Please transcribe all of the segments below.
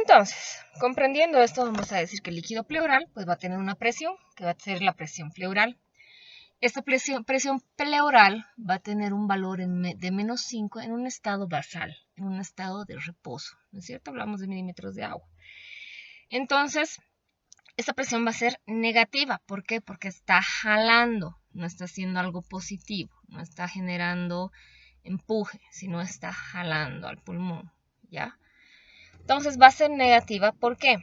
Entonces, comprendiendo esto, vamos a decir que el líquido pleural pues va a tener una presión, que va a ser la presión pleural. Esta presión pleural va a tener un valor de menos 5 en un estado basal, en un estado de reposo, ¿no es cierto? Hablamos de milímetros de agua. Entonces, esta presión va a ser negativa. ¿Por qué? Porque está jalando, no está haciendo algo positivo, no está generando empuje, sino está jalando al pulmón, ¿ya? Entonces va a ser negativa. ¿Por qué?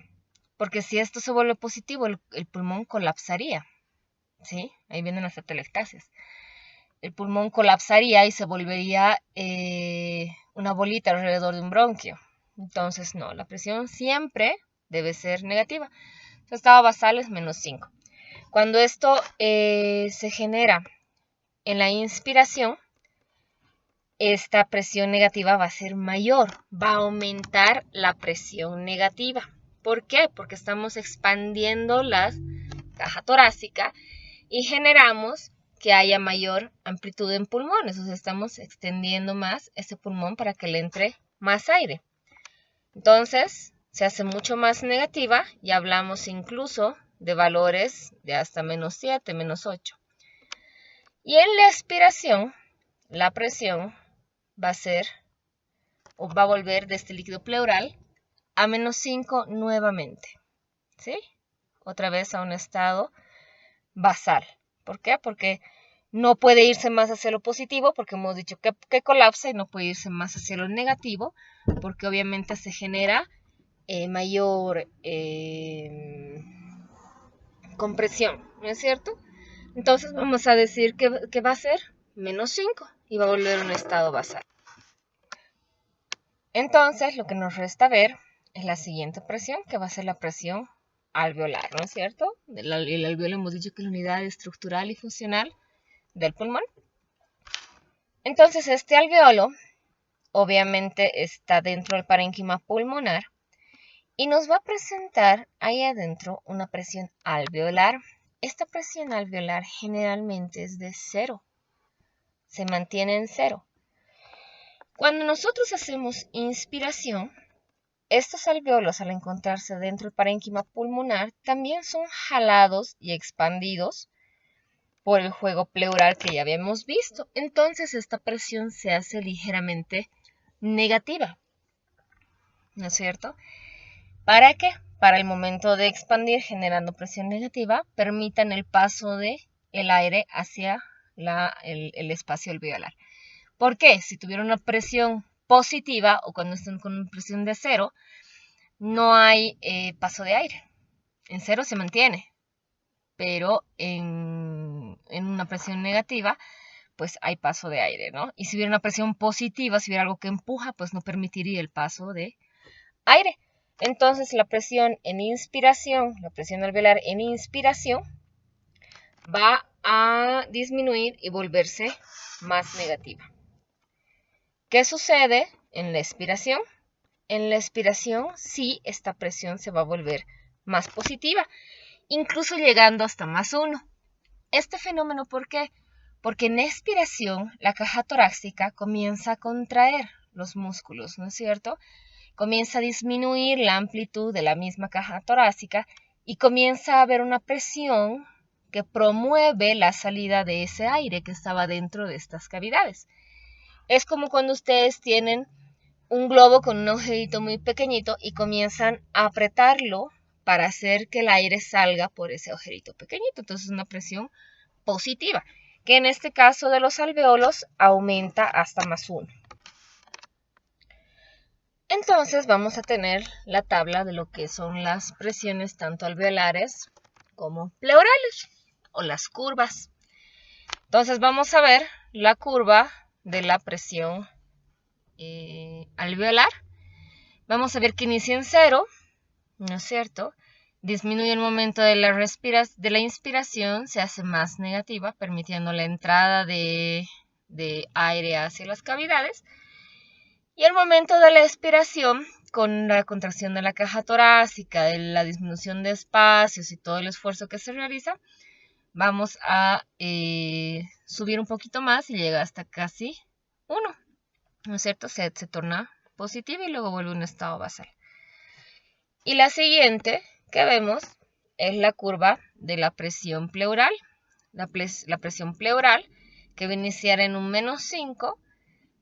Porque si esto se vuelve positivo, el pulmón colapsaría, ¿sí? Ahí vienen las atelectasias. El pulmón colapsaría y se volvería una bolita alrededor de un bronquio. Entonces, no, la presión siempre debe ser negativa. Su estado basal es menos 5. Cuando esto se genera en la inspiración, esta presión negativa va a ser mayor, va a aumentar la presión negativa. ¿Por qué? Porque estamos expandiendo la caja torácica y generamos que haya mayor amplitud en pulmones, o sea, estamos extendiendo más ese pulmón para que le entre más aire. Entonces, se hace mucho más negativa y hablamos incluso de valores de hasta menos 7, menos 8. Y en la expiración, la presión va a ser o va a volver de este líquido pleural a menos 5 nuevamente, ¿sí? Otra vez a un estado basal. ¿Por qué? Porque no puede irse más hacia lo positivo, porque hemos dicho que colapsa, y no puede irse más hacia lo negativo, porque obviamente se genera mayor compresión, ¿no es cierto? Entonces vamos a decir que va a ser menos 5 y va a volver a un estado basal. Entonces lo que nos resta ver es la siguiente presión, que va a ser la presión alveolar, ¿no es cierto? El alveolo hemos dicho que es la unidad estructural y funcional del pulmón. Entonces este alveolo obviamente está dentro del parénquima pulmonar y nos va a presentar ahí adentro una presión alveolar. Esta presión alveolar generalmente es de 0, se mantiene en 0. Cuando nosotros hacemos inspiración, estos alveolos, al encontrarse dentro del parénquima pulmonar, también son jalados y expandidos por el juego pleural que ya habíamos visto. Entonces esta presión se hace ligeramente negativa, ¿no es cierto? ¿Para qué? Para el momento de expandir generando presión negativa, permitan el paso del aire hacia el espacio alveolar. ¿Por qué? Si tuviera una presión positiva o cuando están con una presión de 0, no hay paso de aire. En 0 se mantiene, pero en una presión negativa, pues hay paso de aire, ¿no? Y si hubiera una presión positiva, si hubiera algo que empuja, pues no permitiría el paso de aire. Entonces la presión en inspiración, la presión alveolar en inspiración, va a disminuir y volverse más negativa. ¿Qué sucede en la expiración? En la expiración sí esta presión se va a volver más positiva, incluso llegando hasta más 1. Este fenómeno, ¿por qué? Porque en expiración la caja torácica comienza a contraer los músculos, ¿no es cierto? Comienza a disminuir la amplitud de la misma caja torácica y comienza a haber una presión que promueve la salida de ese aire que estaba dentro de estas cavidades. Es como cuando ustedes tienen un globo con un agujerito muy pequeñito y comienzan a apretarlo para hacer que el aire salga por ese agujerito pequeñito. Entonces es una presión positiva, que en este caso de los alveolos aumenta hasta más 1. Entonces vamos a tener la tabla de lo que son las presiones tanto alveolares como pleurales o las curvas. Entonces vamos a ver la curva de la presión alveolar. Vamos a ver que inicia en 0, ¿no es cierto? Disminuye el momento de la inspiración, se hace más negativa, permitiendo la entrada de aire hacia las cavidades. Y el momento de la expiración, con la contracción de la caja torácica, de la disminución de espacios y todo el esfuerzo que se realiza, vamos a subir un poquito más y llega hasta casi 1, ¿no es cierto? Se torna positiva y luego vuelve a un estado basal. Y la siguiente que vemos es la curva de la presión pleural. La presión pleural, que va a iniciar en un -5,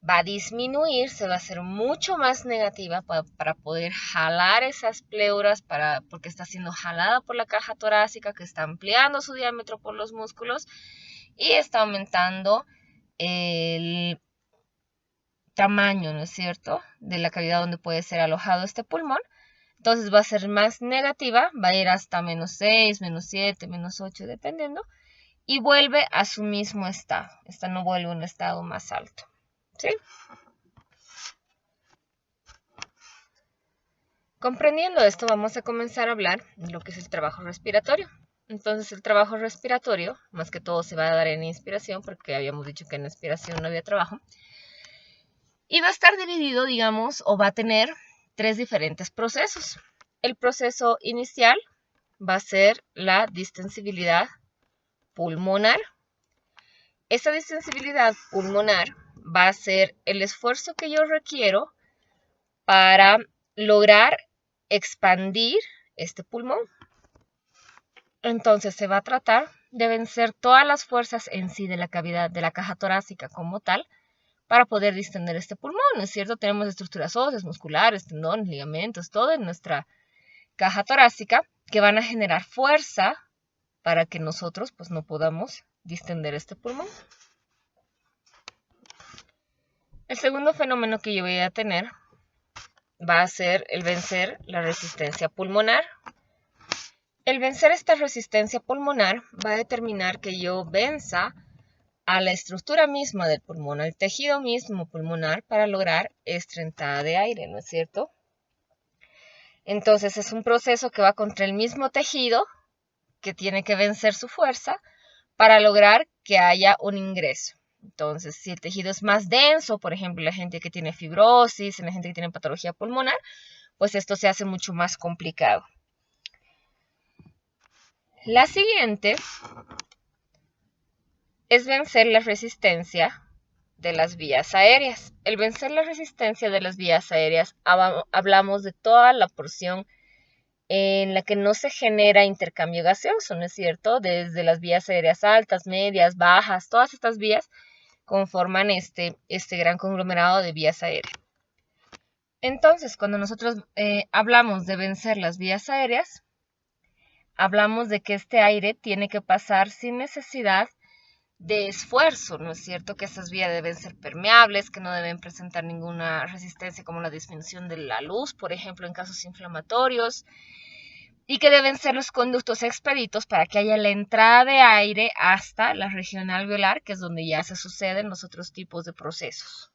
va a disminuir, se va a hacer mucho más negativa para poder jalar esas pleuras, porque está siendo jalada por la caja torácica, que está ampliando su diámetro por los músculos y está aumentando el tamaño, ¿no es cierto?, de la cavidad donde puede ser alojado este pulmón. Entonces va a ser más negativa, va a ir hasta -6, -7, -8, dependiendo, y vuelve a su mismo estado. Esta no vuelve a un estado más alto, ¿sí? Comprendiendo esto, vamos a comenzar a hablar de lo que es el trabajo respiratorio. Entonces, el trabajo respiratorio, más que todo se va a dar en inspiración, porque habíamos dicho que en expiración no había trabajo, y va a estar dividido, digamos, o va a tener 3 diferentes procesos. El proceso inicial va a ser la distensibilidad pulmonar. Esta distensibilidad pulmonar va a ser el esfuerzo que yo requiero para lograr expandir este pulmón. Entonces se va a tratar de vencer todas las fuerzas en sí de la cavidad de la caja torácica como tal para poder distender este pulmón, ¿no es cierto? Tenemos estructuras óseas, musculares, tendones, ligamentos, todo en nuestra caja torácica que van a generar fuerza para que nosotros pues no podamos distender este pulmón. El segundo fenómeno que yo voy a tener va a ser el vencer la resistencia pulmonar. El vencer esta resistencia pulmonar va a determinar que yo venza a la estructura misma del pulmón, al tejido mismo pulmonar para lograr esta entrada de aire, ¿no es cierto? Entonces es un proceso que va contra el mismo tejido que tiene que vencer su fuerza para lograr que haya un ingreso. Entonces, si el tejido es más denso, por ejemplo, la gente que tiene fibrosis, la gente que tiene patología pulmonar, pues esto se hace mucho más complicado. La siguiente es vencer la resistencia de las vías aéreas. El vencer la resistencia de las vías aéreas, hablamos de toda la porción en la que no se genera intercambio gaseoso, ¿no es cierto? Desde las vías aéreas altas, medias, bajas, todas estas vías conforman este gran conglomerado de vías aéreas. Entonces, cuando nosotros hablamos de vencer las vías aéreas, hablamos de que este aire tiene que pasar sin necesidad de esfuerzo, ¿no es cierto? Que estas vías deben ser permeables, que no deben presentar ninguna resistencia como la disminución de la luz, por ejemplo, en casos inflamatorios, y que deben ser los conductos expeditos para que haya la entrada de aire hasta la región alveolar, que es donde ya se suceden los otros tipos de procesos.